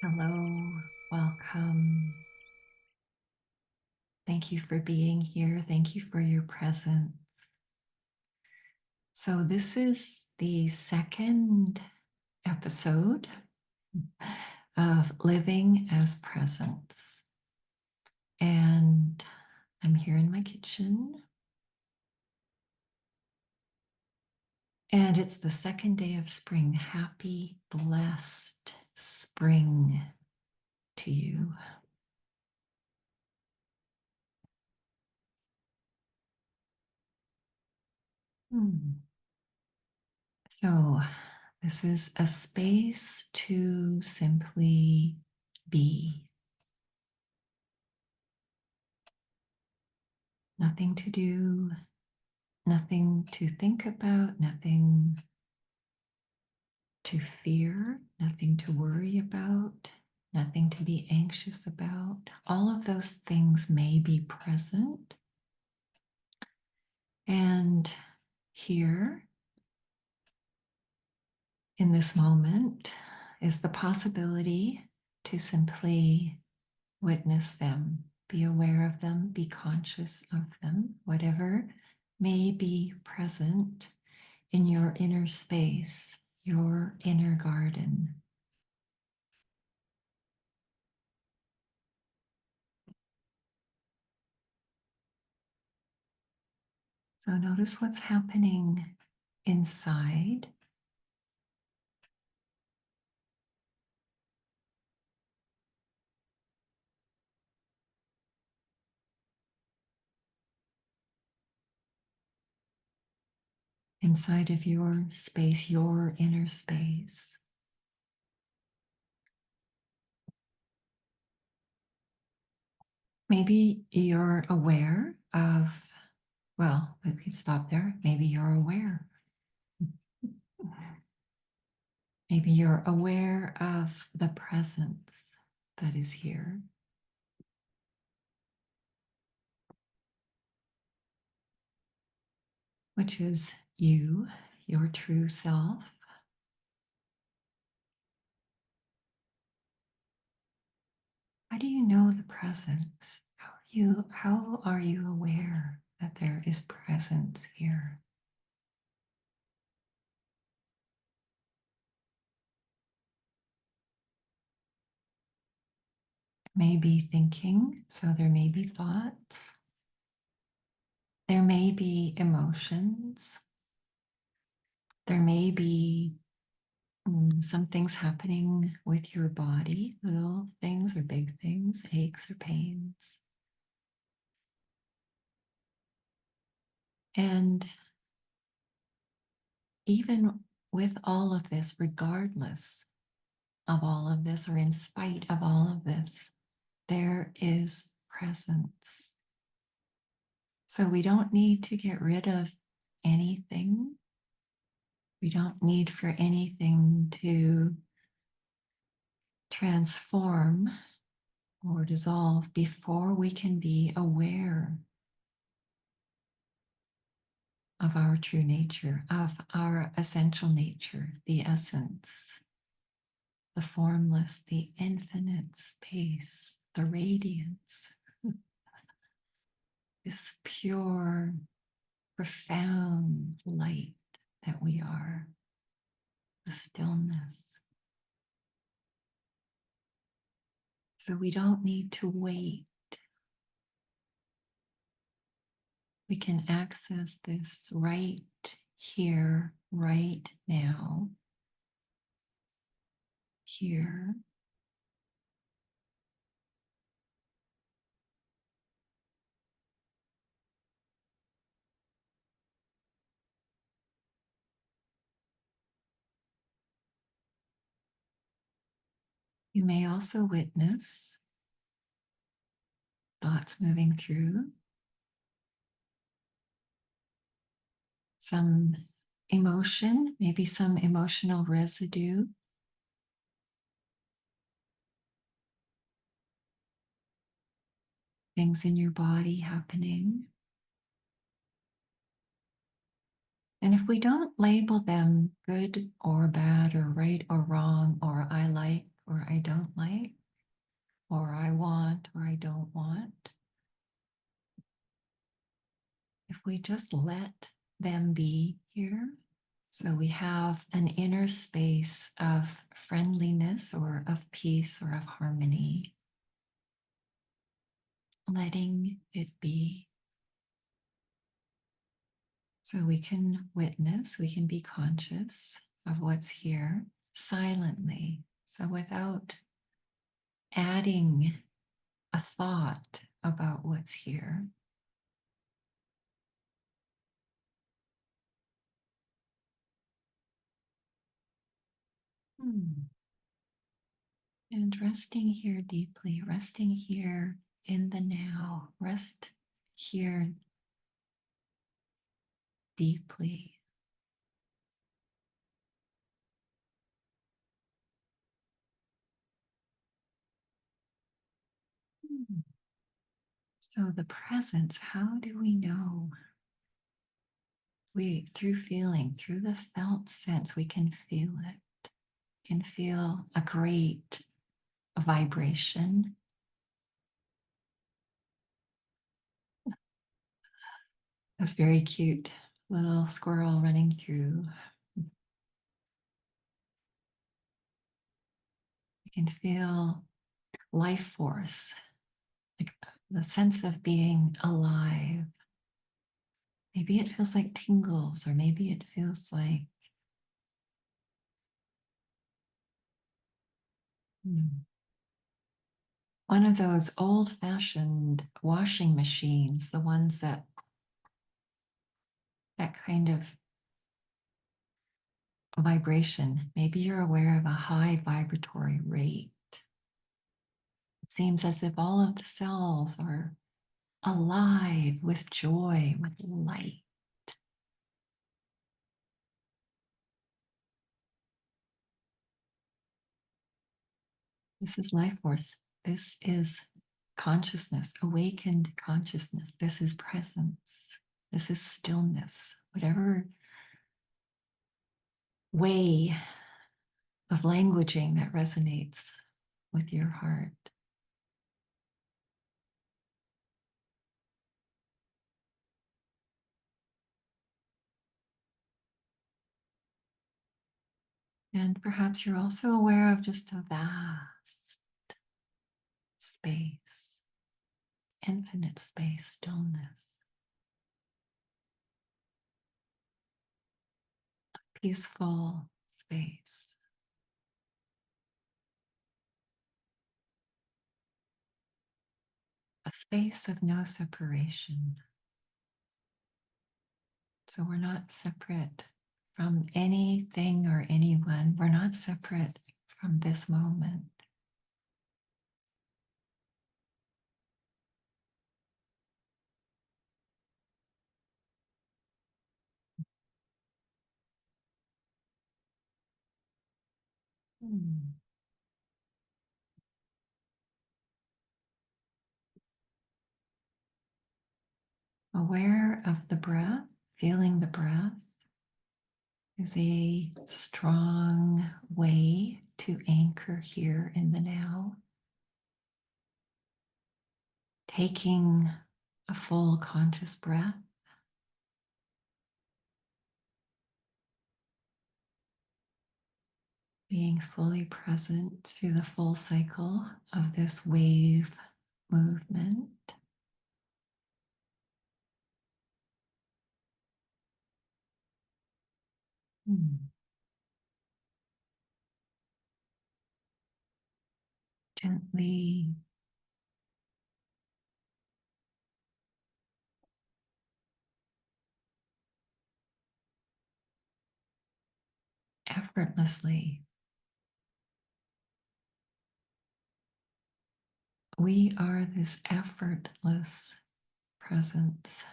Hello, welcome. Thank you for being here. Thank you for your presence. So, this is the second episode of Living as Presence. And I'm here in my kitchen. And it's the second day of spring. Happy, blessed spring to you. So, this is a space to simply be. Nothing to do, nothing to think about, nothing to fear, nothing to worry about, nothing to be anxious about. All of those things may be present. And here in this moment is the possibility to simply witness them, be aware of them, be conscious of them, whatever may be present in your inner space, your inner garden. So notice what's happening inside. Inside of your space, your inner space. Maybe you're aware of, well, we could stop there. Maybe you're aware. Maybe you're aware of the presence that is here. Which is you, your true self. How do you know the presence? How are you aware that there is presence here? Maybe thinking, so there may be thoughts. There may be emotions. There may be some things happening with your body, little things or big things, aches or pains. And even with all of this, regardless of all of this, or in spite of all of this, there is presence. So we don't need to get rid of anything. We don't need for anything to transform or dissolve before we can be aware of our true nature, of our essential nature, the essence, the formless, the infinite space, the radiance, this pure, profound light that we are, the stillness. So we don't need to wait. We can access this right here, right now, here. You may also witness thoughts moving through, some emotion, maybe some emotional residue. Things in your body happening. And if we don't label them good or bad or right or wrong or I like or I don't like, or I want or I don't want, if we just let them be here, so we have an inner space of friendliness or of peace or of harmony, letting it be. So we can witness, we can be conscious of what's here silently. So without adding a thought about what's here. And resting here deeply, resting here in the now, rest here deeply. So the presence, how do we know? We, through feeling, through the felt sense, we can feel it. Can feel a great vibration. That's very cute. Little squirrel running through. You can feel life force, like the sense of being alive. Maybe it feels like tingles, or maybe it feels like one of those old-fashioned washing machines, the ones that kind of vibration. Maybe you're aware of a high vibratory rate. It seems as if all of the cells are alive with joy, with light. This is life force. This is consciousness, awakened consciousness. This is presence. This is stillness. Whatever way of languaging that resonates with your heart. And perhaps you're also aware of just a vast space, infinite space, stillness, peaceful space, a space of no separation. So we're not separate from anything or anyone. We're not separate from this moment. Hmm. Aware of the breath, feeling the breath is a strong way to anchor here in the now. Taking a full conscious breath, being fully present through the full cycle of this wave movement. Gently effortlessly. We are this effortless presence.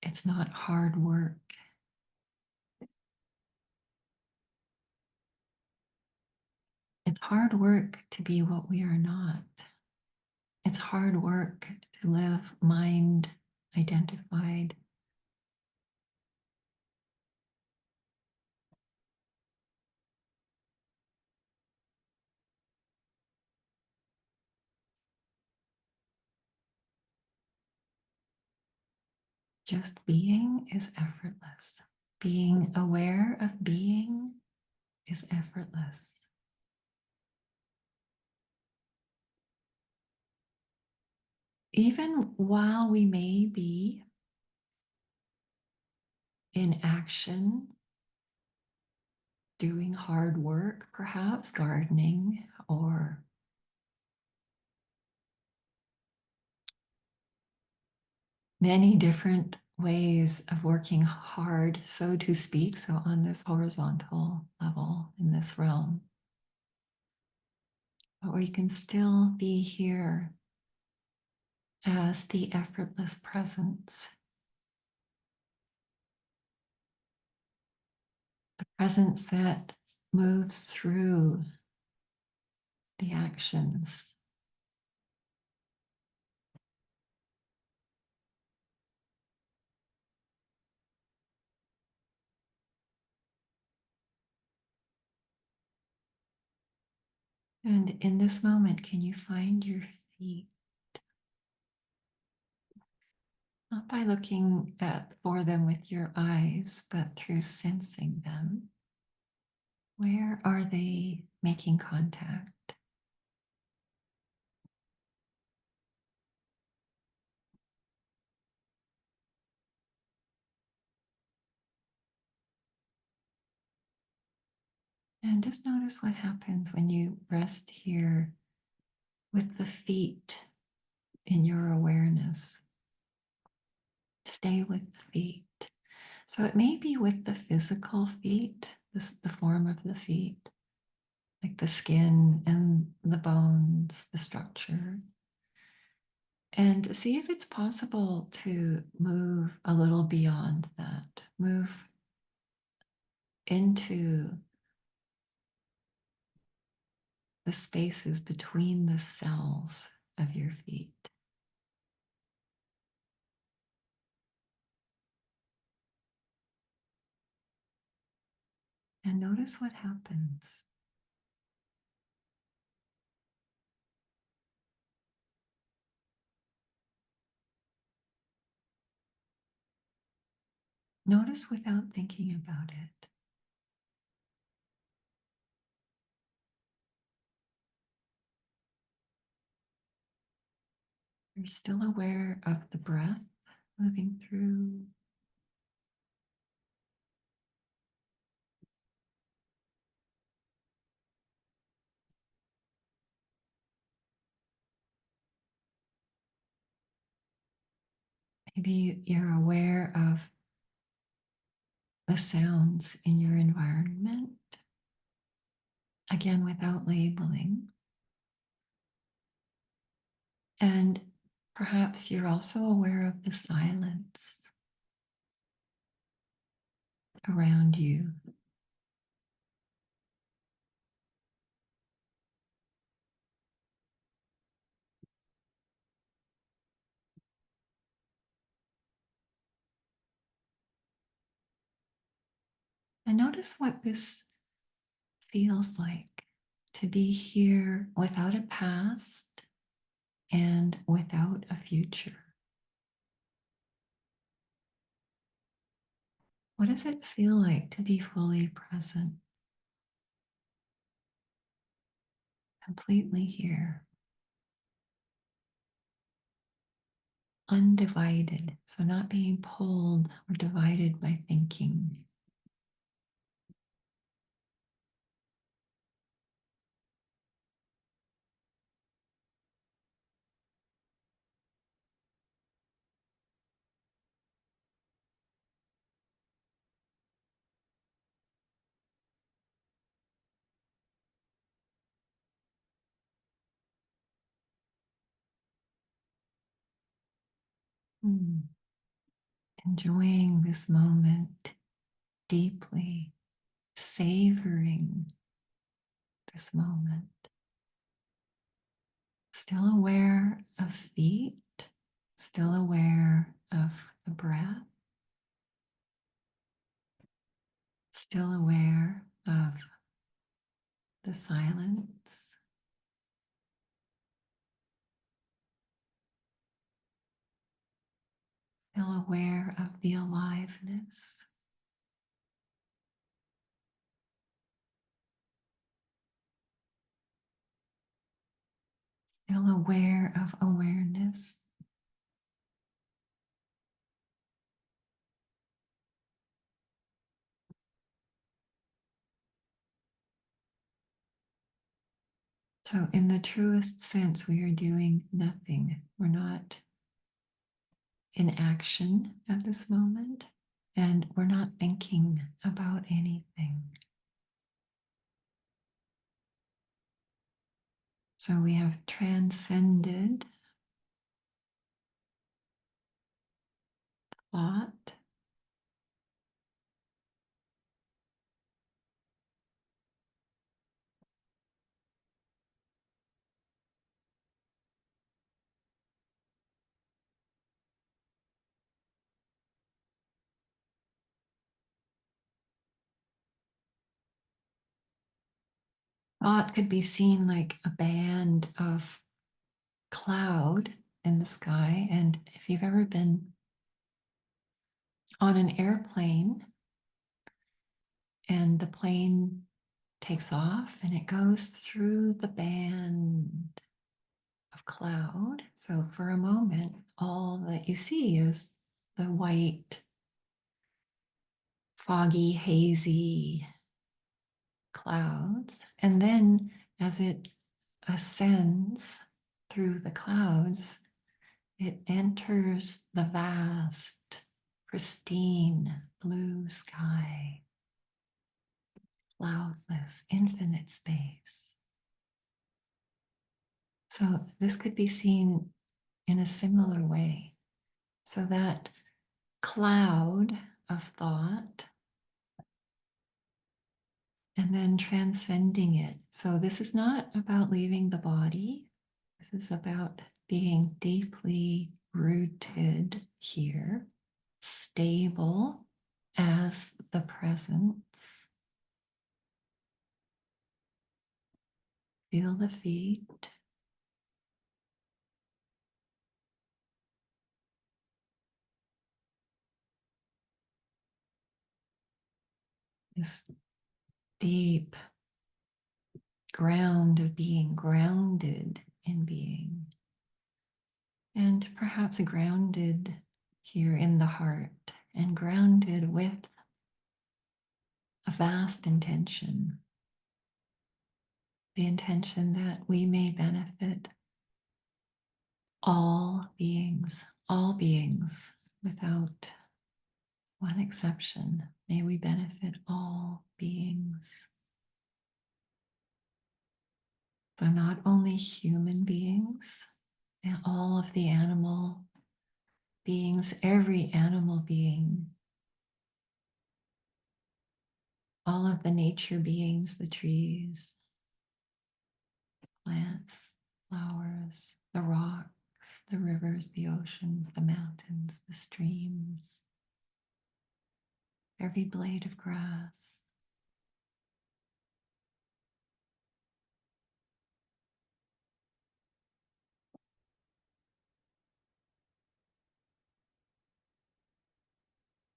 It's not hard work. It's hard work to be what we are not. It's hard work to live mind identified. Just being is effortless. Being aware of being is effortless. Even while we may be in action, doing hard work, perhaps gardening or many different ways of working hard, so to speak, so on this horizontal level in this realm. But we can still be here as the effortless presence, the presence that moves through the actions. And in this moment, can you find your feet? Not by looking for them with your eyes, but through sensing them. Where are they making contact? And just notice what happens when you rest here with the feet in your awareness. Stay with the feet. So it may be with the physical feet, the form of the feet, like the skin and the bones, the structure. And see if it's possible to move a little beyond that, move into the spaces between the cells of your feet. And notice what happens. Notice without thinking about it. You're still aware of the breath moving through. Maybe you're aware of the sounds in your environment, again, without labeling. And perhaps you're also aware of the silence around you. And notice what this feels like to be here without a past and without a future. What does it feel like to be fully present, completely here, undivided, so not being pulled or divided by thinking? Enjoying this moment deeply, savoring this moment. Still aware of feet, still aware of the breath, still aware of the silence. Feel aware of the aliveness. Still aware of awareness. So, in the truest sense, we are doing nothing. We're not in action at this moment, and we're not thinking about anything. So, we have transcended thought. Thought could be seen like a band of cloud in the sky. And if you've ever been on an airplane and the plane takes off and it goes through the band of cloud. So for a moment, all that you see is the white, foggy, hazy clouds. And then as it ascends through the clouds, it enters the vast, pristine blue sky, cloudless, infinite space. So this could be seen in a similar way. So that cloud of thought and then transcending it. So this is not about leaving the body. This is about being deeply rooted here, stable as the presence. Feel the feet. This deep ground of being grounded in being. And perhaps grounded here in the heart and grounded with a vast intention. The intention that we may benefit all beings without one exception. May we benefit all beings. So not only human beings, and all of the animal beings, every animal being, all of the nature beings, the trees, plants, flowers, the rocks, the rivers, the oceans, the mountains, the streams, every blade of grass.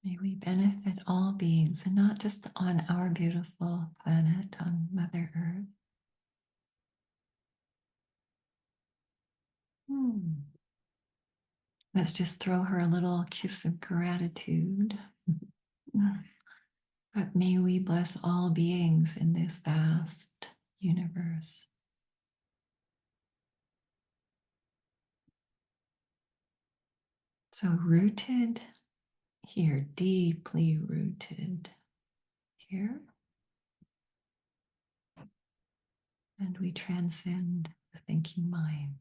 May we benefit all beings, and not just on our beautiful planet, on Mother Earth. Let's just throw her a little kiss of gratitude. But may we bless all beings in this vast universe. So rooted here, deeply rooted here. And we transcend the thinking mind.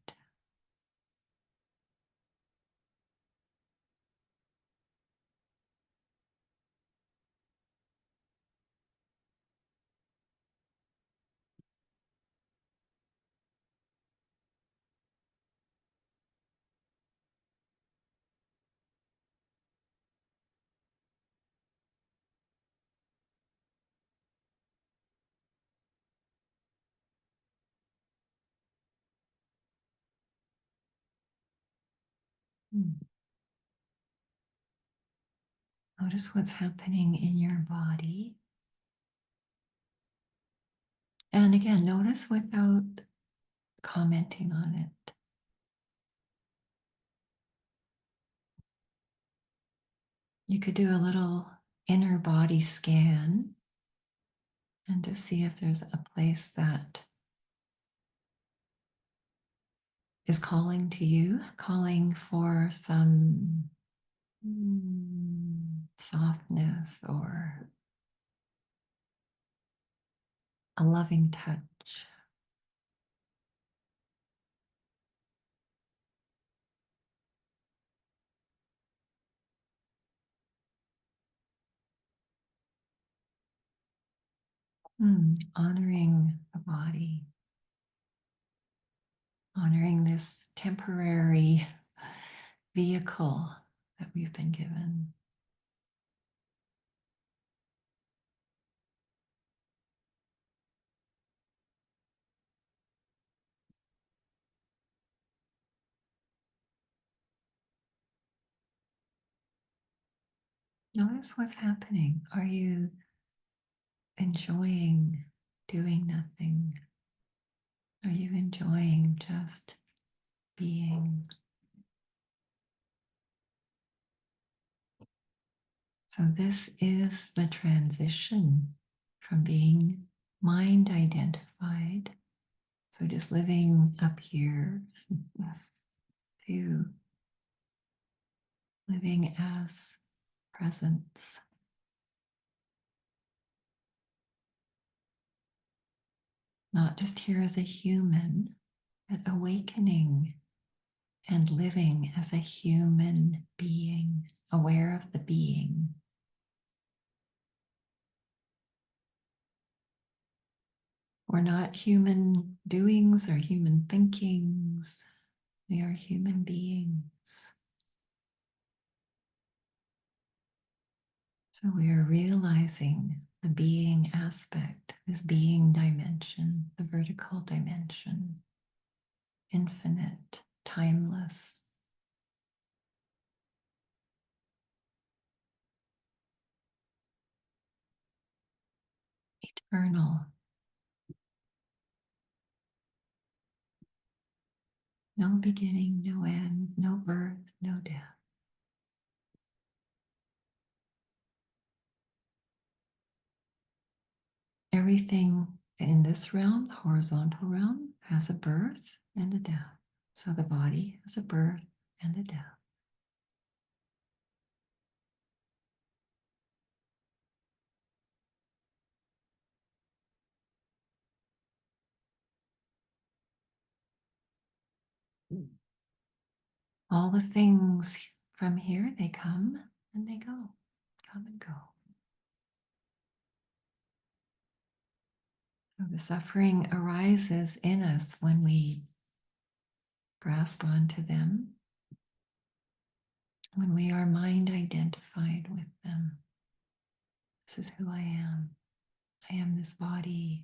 Notice what's happening in your body. And again, notice without commenting on it. You could do a little inner body scan and just see if there's a place that is calling to you, calling for some softness or a loving touch. Honoring the body, honoring this temporary vehicle that we've been given. Notice what's happening. Are you enjoying doing nothing? Are you enjoying just being? So this is the transition from being mind identified, so just living up here, to living as presence. Not just here as a human, but awakening and living as a human being, aware of the being. We're not human doings or human thinkings. We are human beings. So we are realizing the being aspect, this being dimension, the vertical dimension, infinite, timeless, eternal. No beginning, no end, no birth, no death. Everything in this realm, the horizontal realm, has a birth and a death. So the body has a birth and a death. All the things from here, they come and they go, come and go. So the suffering arises in us when we grasp onto them, when we are mind identified with them. This is who I am. I am this body.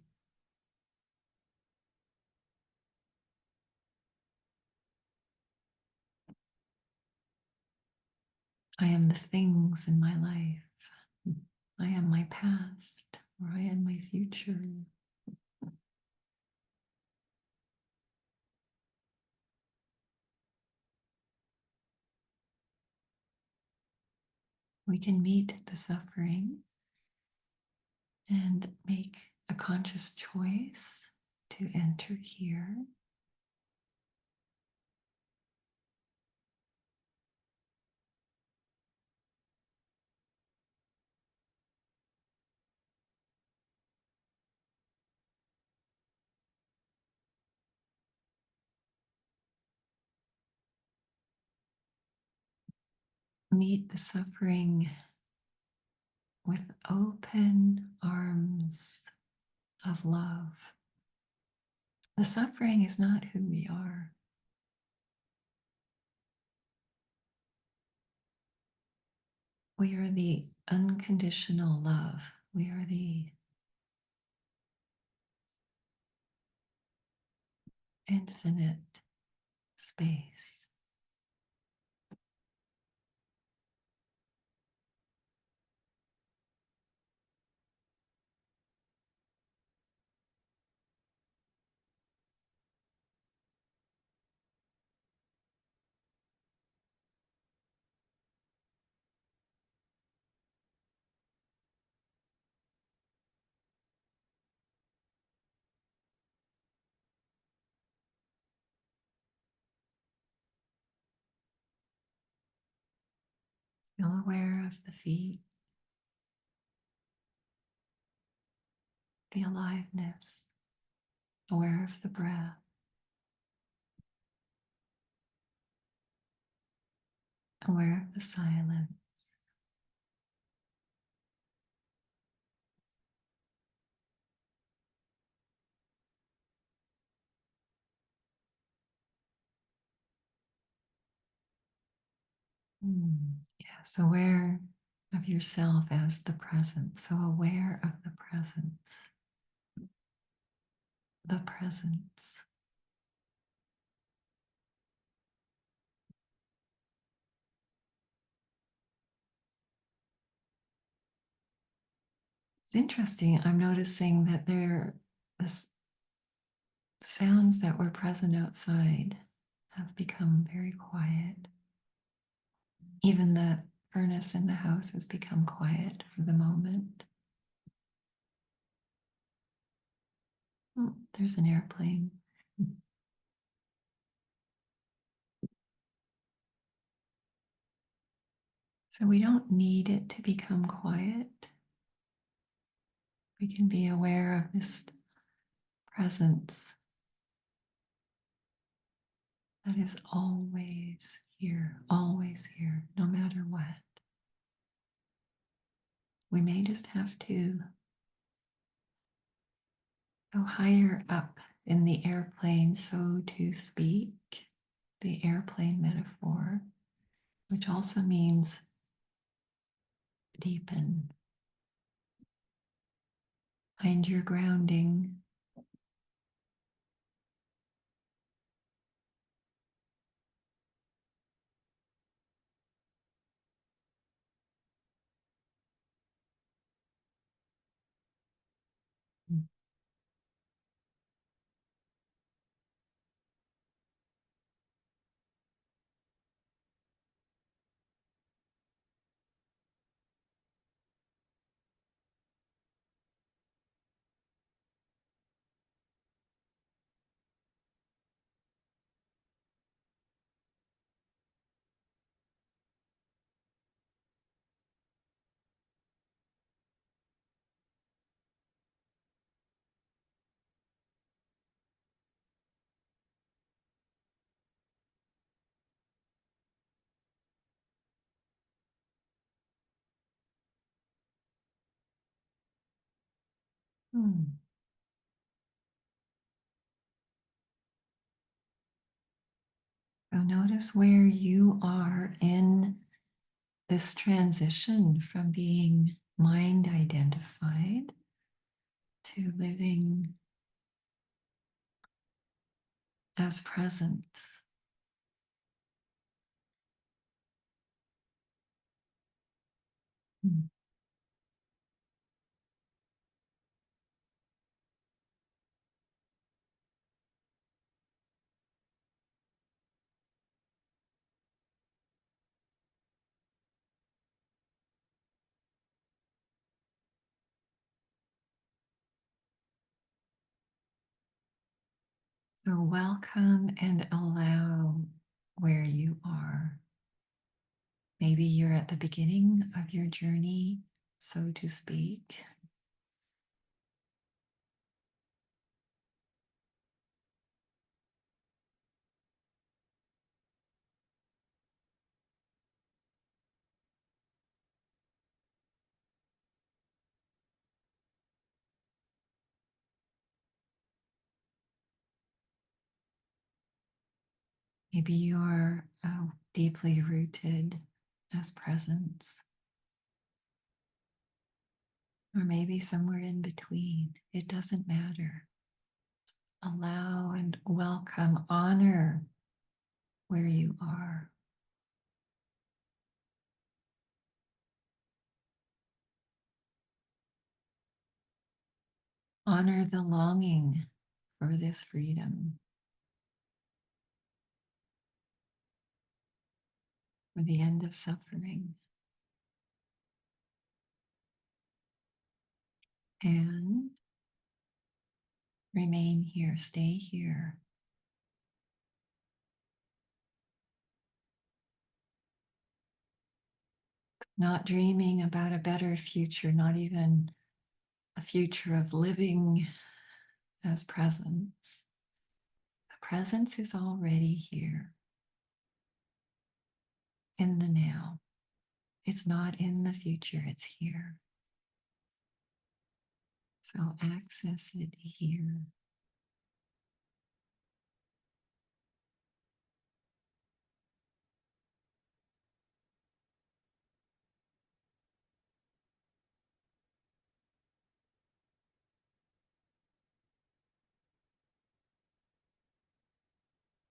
I am the things in my life. I am my past, or I am my future. We can meet the suffering and make a conscious choice to enter here. Meet the suffering with open arms of love. The suffering is not who we are. We are the unconditional love. We are the infinite space. Feel aware of the feet, the aliveness, aware of the breath, aware of the silence. Yes, aware of yourself as the present. So aware of the presence, the presence. It's interesting. I'm noticing that the sounds that were present outside have become very quiet. Even the furnace in the house has become quiet for the moment. Oh, there's an airplane. So we don't need it to become quiet. We can be aware of this presence that is always here, no matter what. We may just have to go higher up in the airplane, so to speak, the airplane metaphor, which also means deepen. Find your grounding. Hmm. So notice where you are in this transition from being mind identified to living as presence. Hmm. So welcome and allow where you are. Maybe you're at the beginning of your journey, so to speak. Maybe you're deeply rooted as presence, or maybe somewhere in between. It doesn't matter. Allow and welcome, honor where you are. Honor the longing for this freedom, for the end of suffering. And remain here, stay here. not dreaming about a better future, not even a future of living as presence. The presence is already here in the now. It's not in the future, it's here. So access it here.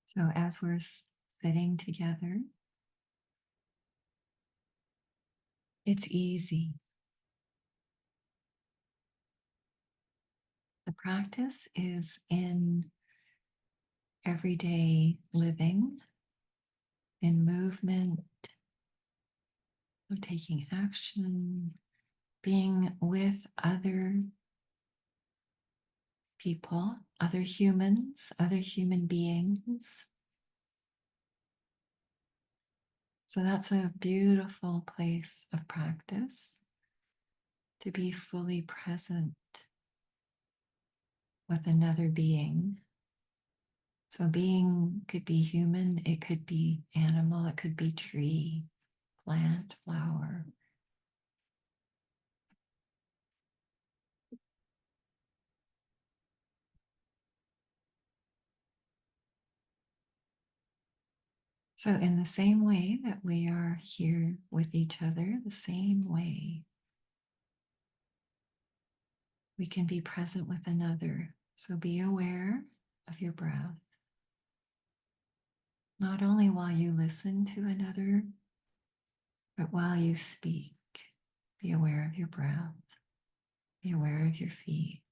So as we're sitting together, it's easy. The practice is in everyday living, in movement, of taking action, being with other people, other humans, other human beings. So that's a beautiful place of practice, to be fully present with another being. So being could be human, it could be animal, it could be tree, plant, flower. So in the same way that we are here with each other, the same way we can be present with another. So be aware of your breath, not only while you listen to another, but while you speak. Be aware of your breath, be aware of your feet.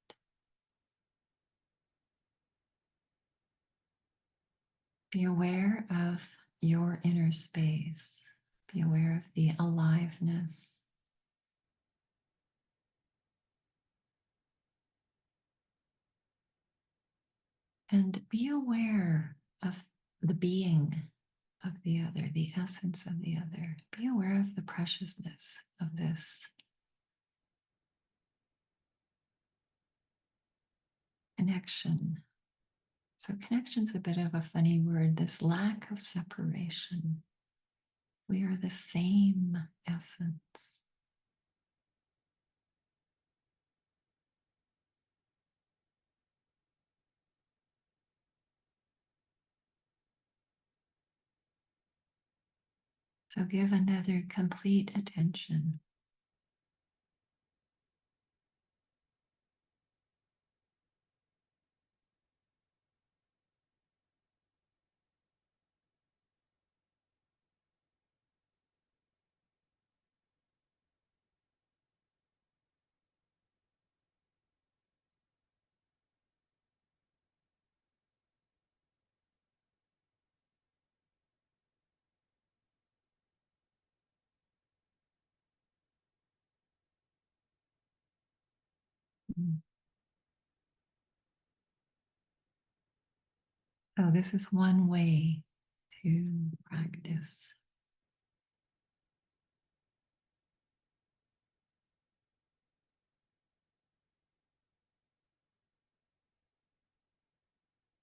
Be aware of your inner space. Be aware of the aliveness. And be aware of the being of the other, the essence of the other. Be aware of the preciousness of this connection. So, connection's a bit of a funny word, this lack of separation. We are the same essence. So, give another complete attention. So, this is one way to practice.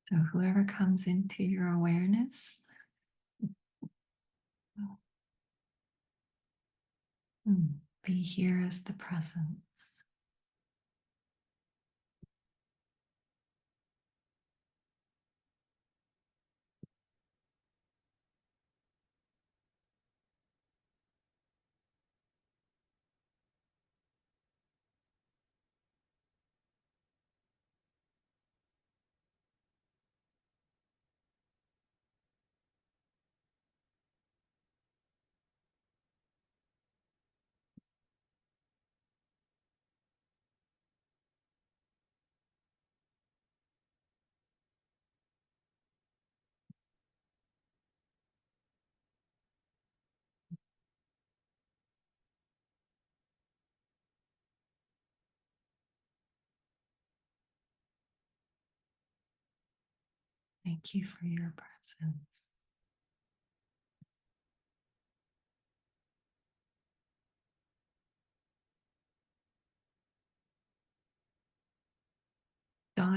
So, whoever comes into your awareness, be here as the presence. Thank you for your presence.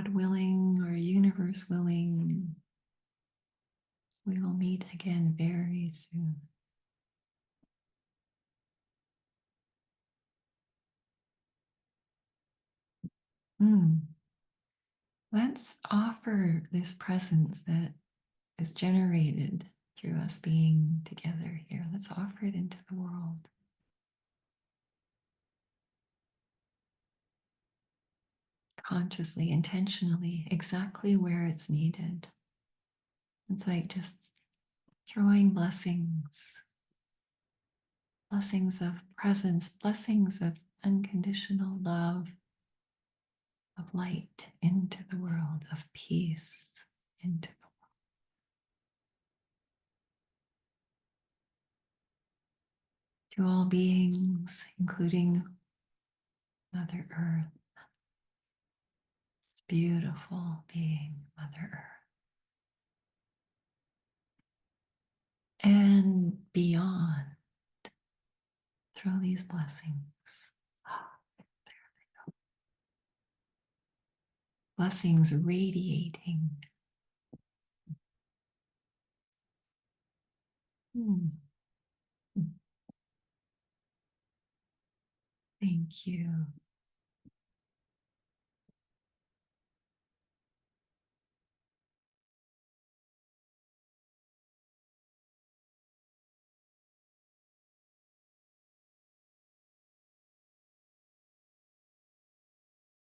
God willing, or universe willing, we will meet again very soon. Let's offer this presence that is generated through us being together here. Let's offer it into the world. Consciously, intentionally, exactly where it's needed. It's like just throwing blessings, blessings of presence, blessings of unconditional love, of light into the world, of peace into the world. To all beings, including Mother Earth, this beautiful being, Mother Earth. And beyond, throw these blessings. Blessings radiating. Hmm. Thank you.